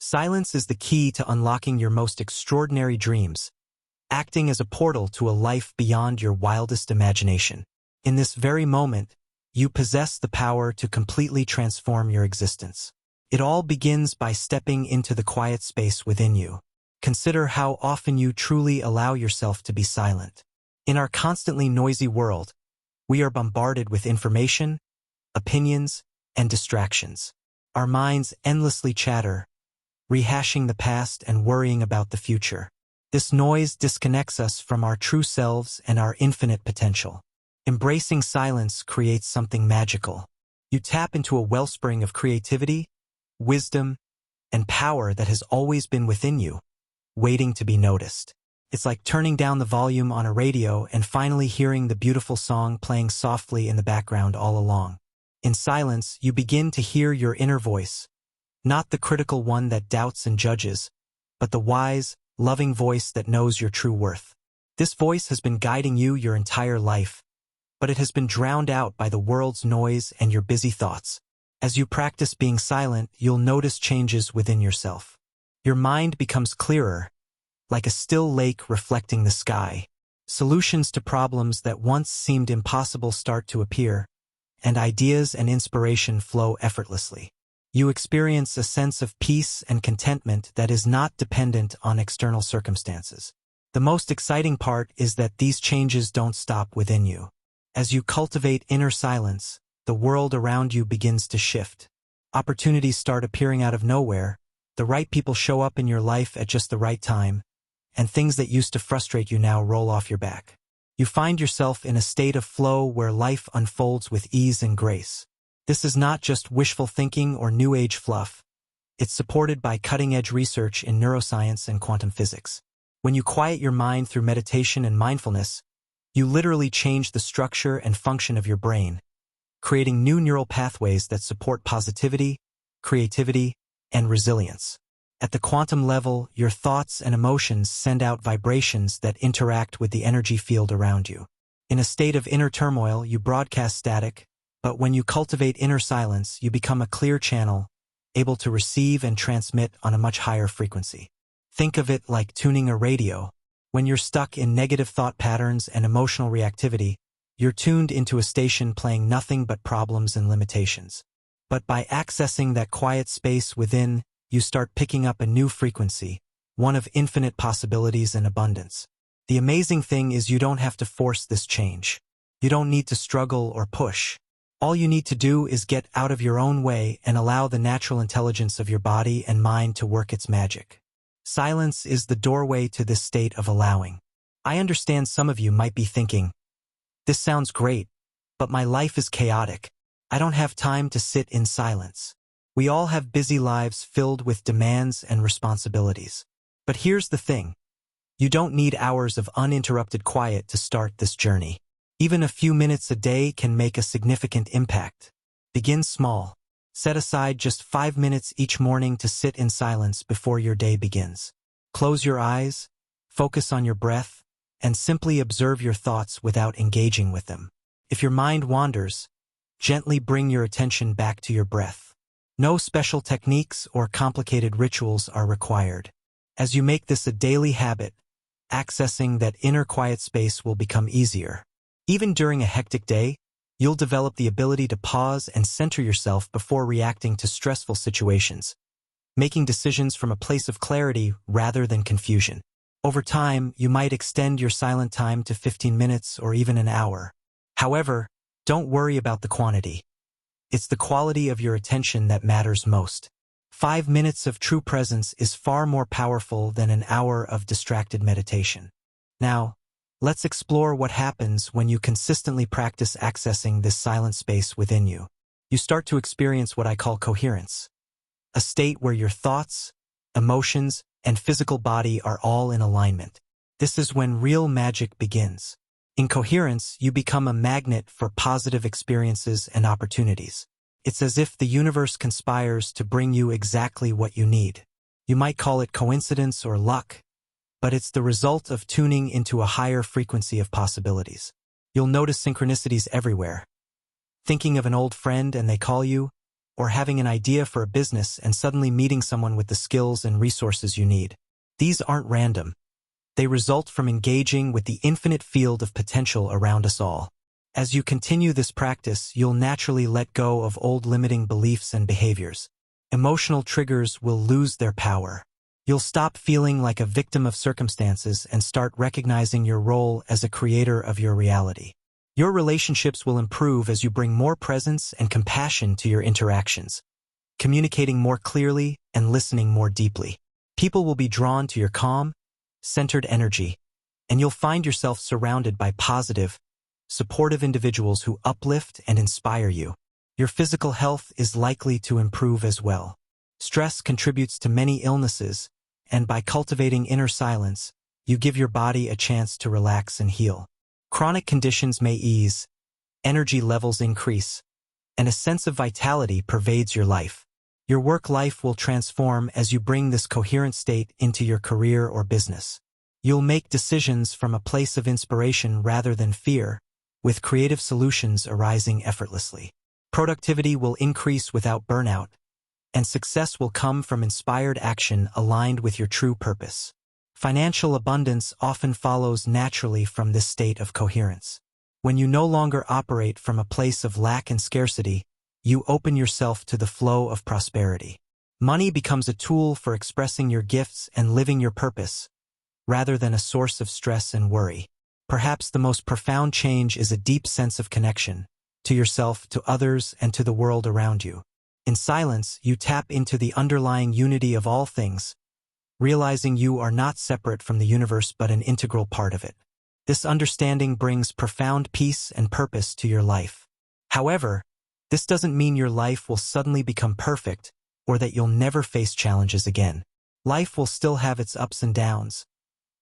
Silence is the key to unlocking your most extraordinary dreams, acting as a portal to a life beyond your wildest imagination. In this very moment, you possess the power to completely transform your existence. It all begins by stepping into the quiet space within you. Consider how often you truly allow yourself to be silent. In our constantly noisy world, we are bombarded with information, opinions, and distractions. Our minds endlessly chatter, rehashing the past and worrying about the future. This noise disconnects us from our true selves and our infinite potential. Embracing silence creates something magical. You tap into a wellspring of creativity, wisdom, and power that has always been within you, waiting to be noticed. It's like turning down the volume on a radio and finally hearing the beautiful song playing softly in the background all along. In silence, you begin to hear your inner voice, not the critical one that doubts and judges, but the wise, loving voice that knows your true worth. This voice has been guiding you your entire life, but it has been drowned out by the world's noise and your busy thoughts. As you practice being silent, you'll notice changes within yourself. Your mind becomes clearer, like a still lake reflecting the sky. Solutions to problems that once seemed impossible start to appear, and ideas and inspiration flow effortlessly. You experience a sense of peace and contentment that is not dependent on external circumstances. The most exciting part is that these changes don't stop within you. As you cultivate inner silence, the world around you begins to shift. Opportunities start appearing out of nowhere, the right people show up in your life at just the right time, and things that used to frustrate you now roll off your back. You find yourself in a state of flow where life unfolds with ease and grace. This is not just wishful thinking or new age fluff. It's supported by cutting-edge research in neuroscience and quantum physics. When you quiet your mind through meditation and mindfulness, you literally change the structure and function of your brain, creating new neural pathways that support positivity, creativity, and resilience. At the quantum level, your thoughts and emotions send out vibrations that interact with the energy field around you. In a state of inner turmoil, you broadcast static, but when you cultivate inner silence, you become a clear channel, able to receive and transmit on a much higher frequency. Think of it like tuning a radio. When you're stuck in negative thought patterns and emotional reactivity, you're tuned into a station playing nothing but problems and limitations. But by accessing that quiet space within, you start picking up a new frequency, one of infinite possibilities and abundance. The amazing thing is you don't have to force this change. You don't need to struggle or push. All you need to do is get out of your own way and allow the natural intelligence of your body and mind to work its magic. Silence is the doorway to this state of allowing. I understand some of you might be thinking, this sounds great, but my life is chaotic. I don't have time to sit in silence. We all have busy lives filled with demands and responsibilities. But here's the thing. You don't need hours of uninterrupted quiet to start this journey. Even a few minutes a day can make a significant impact. Begin small. Set aside just 5 minutes each morning to sit in silence before your day begins. Close your eyes, focus on your breath, and simply observe your thoughts without engaging with them. If your mind wanders, gently bring your attention back to your breath. No special techniques or complicated rituals are required. As you make this a daily habit, accessing that inner quiet space will become easier. Even during a hectic day, you'll develop the ability to pause and center yourself before reacting to stressful situations, making decisions from a place of clarity rather than confusion. Over time, you might extend your silent time to 15 minutes or even an hour. However, don't worry about the quantity. It's the quality of your attention that matters most. 5 minutes of true presence is far more powerful than an hour of distracted meditation. Now, let's explore what happens when you consistently practice accessing this silent space within you. You start to experience what I call coherence, a state where your thoughts, emotions, and physical body are all in alignment. This is when real magic begins. In coherence, you become a magnet for positive experiences and opportunities. It's as if the universe conspires to bring you exactly what you need. You might call it coincidence or luck, but it's the result of tuning into a higher frequency of possibilities. You'll notice synchronicities everywhere. Thinking of an old friend and they call you, or having an idea for a business and suddenly meeting someone with the skills and resources you need. These aren't random. They result from engaging with the infinite field of potential around us all. As you continue this practice, you'll naturally let go of old limiting beliefs and behaviors. Emotional triggers will lose their power. You'll stop feeling like a victim of circumstances and start recognizing your role as a creator of your reality. Your relationships will improve as you bring more presence and compassion to your interactions, communicating more clearly and listening more deeply. People will be drawn to your calm, centered energy, and you'll find yourself surrounded by positive, supportive individuals who uplift and inspire you. Your physical health is likely to improve as well. Stress contributes to many illnesses, and by cultivating inner silence, you give your body a chance to relax and heal. Chronic conditions may ease, energy levels increase, and a sense of vitality pervades your life. Your work life will transform as you bring this coherent state into your career or business. You'll make decisions from a place of inspiration rather than fear, with creative solutions arising effortlessly. Productivity will increase without burnout, and success will come from inspired action aligned with your true purpose. Financial abundance often follows naturally from this state of coherence. When you no longer operate from a place of lack and scarcity, you open yourself to the flow of prosperity. Money becomes a tool for expressing your gifts and living your purpose, rather than a source of stress and worry. Perhaps the most profound change is a deep sense of connection, to yourself, to others, and to the world around you. In silence, you tap into the underlying unity of all things, realizing you are not separate from the universe but an integral part of it. This understanding brings profound peace and purpose to your life. However, this doesn't mean your life will suddenly become perfect or that you'll never face challenges again. Life will still have its ups and downs,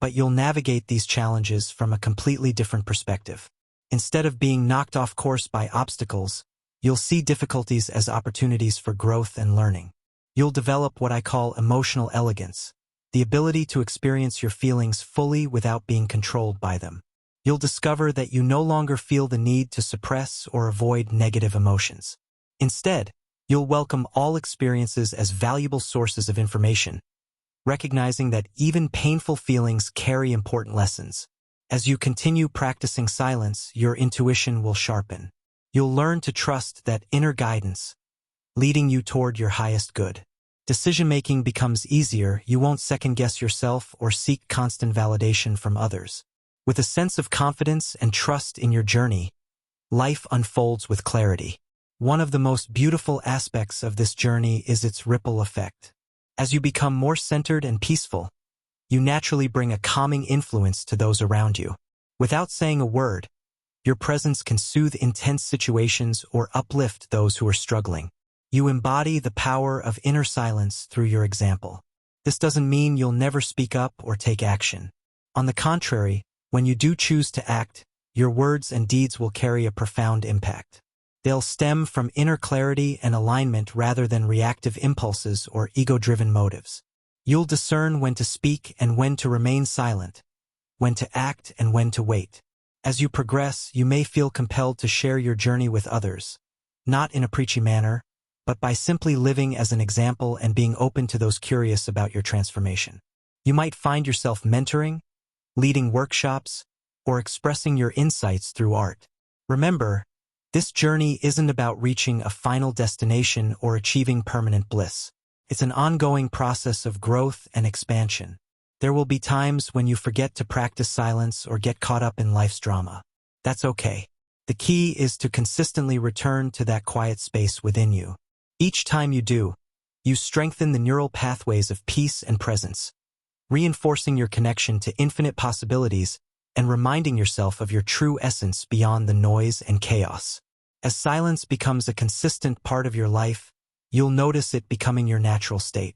but you'll navigate these challenges from a completely different perspective. Instead of being knocked off course by obstacles, you'll see difficulties as opportunities for growth and learning. You'll develop what I call emotional elegance, the ability to experience your feelings fully without being controlled by them. You'll discover that you no longer feel the need to suppress or avoid negative emotions. Instead, you'll welcome all experiences as valuable sources of information, recognizing that even painful feelings carry important lessons. As you continue practicing silence, your intuition will sharpen. You'll learn to trust that inner guidance, leading you toward your highest good. Decision-making becomes easier. You won't second-guess yourself or seek constant validation from others. With a sense of confidence and trust in your journey, life unfolds with clarity. One of the most beautiful aspects of this journey is its ripple effect. As you become more centered and peaceful, you naturally bring a calming influence to those around you. Without saying a word, your presence can soothe intense situations or uplift those who are struggling. You embody the power of inner silence through your example. This doesn't mean you'll never speak up or take action. On the contrary, when you do choose to act, your words and deeds will carry a profound impact. They'll stem from inner clarity and alignment rather than reactive impulses or ego-driven motives. You'll discern when to speak and when to remain silent, when to act and when to wait. As you progress, you may feel compelled to share your journey with others, not in a preachy manner, but by simply living as an example and being open to those curious about your transformation. You might find yourself mentoring, leading workshops, or expressing your insights through art. Remember, this journey isn't about reaching a final destination or achieving permanent bliss. It's an ongoing process of growth and expansion. There will be times when you forget to practice silence or get caught up in life's drama. That's okay. The key is to consistently return to that quiet space within you. Each time you do, you strengthen the neural pathways of peace and presence, reinforcing your connection to infinite possibilities and reminding yourself of your true essence beyond the noise and chaos. As silence becomes a consistent part of your life, you'll notice it becoming your natural state.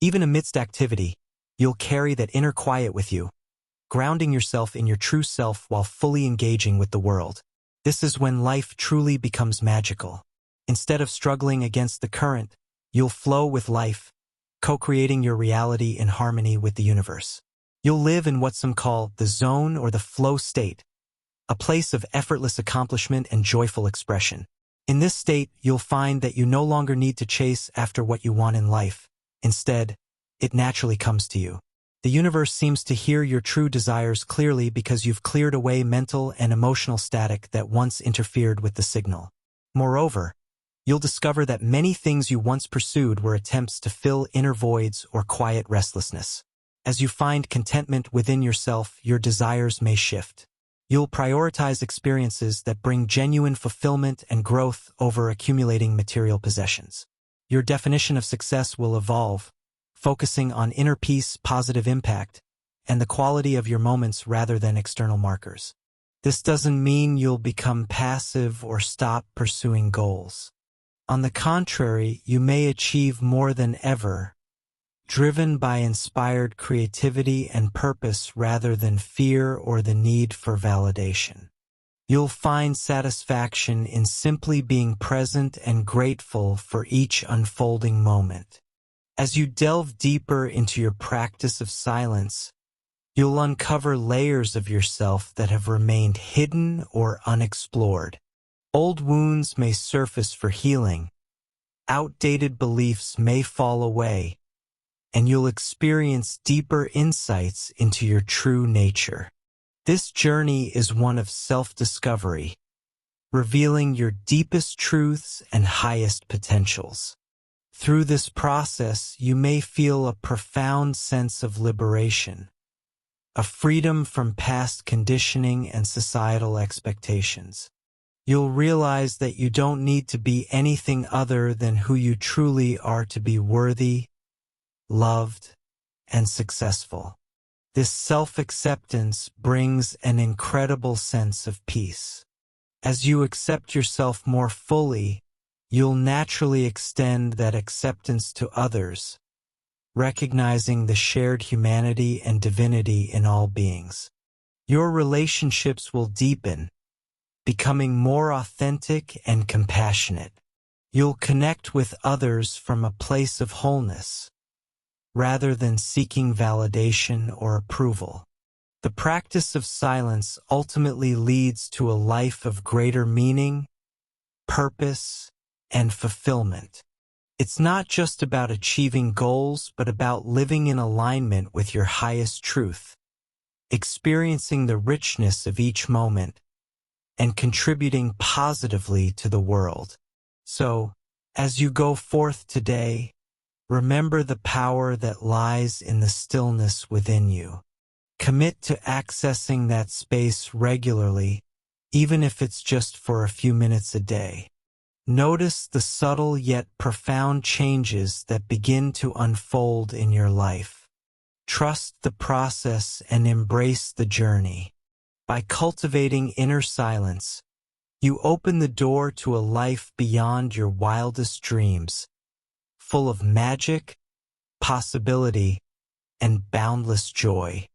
Even amidst activity, you'll carry that inner quiet with you, grounding yourself in your true self while fully engaging with the world. This is when life truly becomes magical. Instead of struggling against the current, you'll flow with life, co-creating your reality in harmony with the universe. You'll live in what some call the zone or the flow state, a place of effortless accomplishment and joyful expression. In this state, you'll find that you no longer need to chase after what you want in life. Instead, it naturally comes to you. The universe seems to hear your true desires clearly because you've cleared away mental and emotional static that once interfered with the signal. Moreover, you'll discover that many things you once pursued were attempts to fill inner voids or quiet restlessness. As you find contentment within yourself, your desires may shift. You'll prioritize experiences that bring genuine fulfillment and growth over accumulating material possessions. Your definition of success will evolve, focusing on inner peace, positive impact, and the quality of your moments rather than external markers. This doesn't mean you'll become passive or stop pursuing goals. On the contrary, you may achieve more than ever, driven by inspired creativity and purpose rather than fear or the need for validation. You'll find satisfaction in simply being present and grateful for each unfolding moment. As you delve deeper into your practice of silence, you'll uncover layers of yourself that have remained hidden or unexplored. Old wounds may surface for healing, outdated beliefs may fall away, and you'll experience deeper insights into your true nature. This journey is one of self-discovery, revealing your deepest truths and highest potentials. Through this process, you may feel a profound sense of liberation, a freedom from past conditioning and societal expectations. You'll realize that you don't need to be anything other than who you truly are to be worthy, loved, and successful. This self-acceptance brings an incredible sense of peace. As you accept yourself more fully, you'll naturally extend that acceptance to others, recognizing the shared humanity and divinity in all beings. Your relationships will deepen, becoming more authentic and compassionate. You'll connect with others from a place of wholeness, rather than seeking validation or approval. The practice of silence ultimately leads to a life of greater meaning, purpose, and fulfillment. It's not just about achieving goals, but about living in alignment with your highest truth, experiencing the richness of each moment, and contributing positively to the world. So, as you go forth today, remember the power that lies in the stillness within you. Commit to accessing that space regularly, even if it's just for a few minutes a day. Notice the subtle yet profound changes that begin to unfold in your life. Trust the process and embrace the journey. By cultivating inner silence, you open the door to a life beyond your wildest dreams, full of magic, possibility, and boundless joy.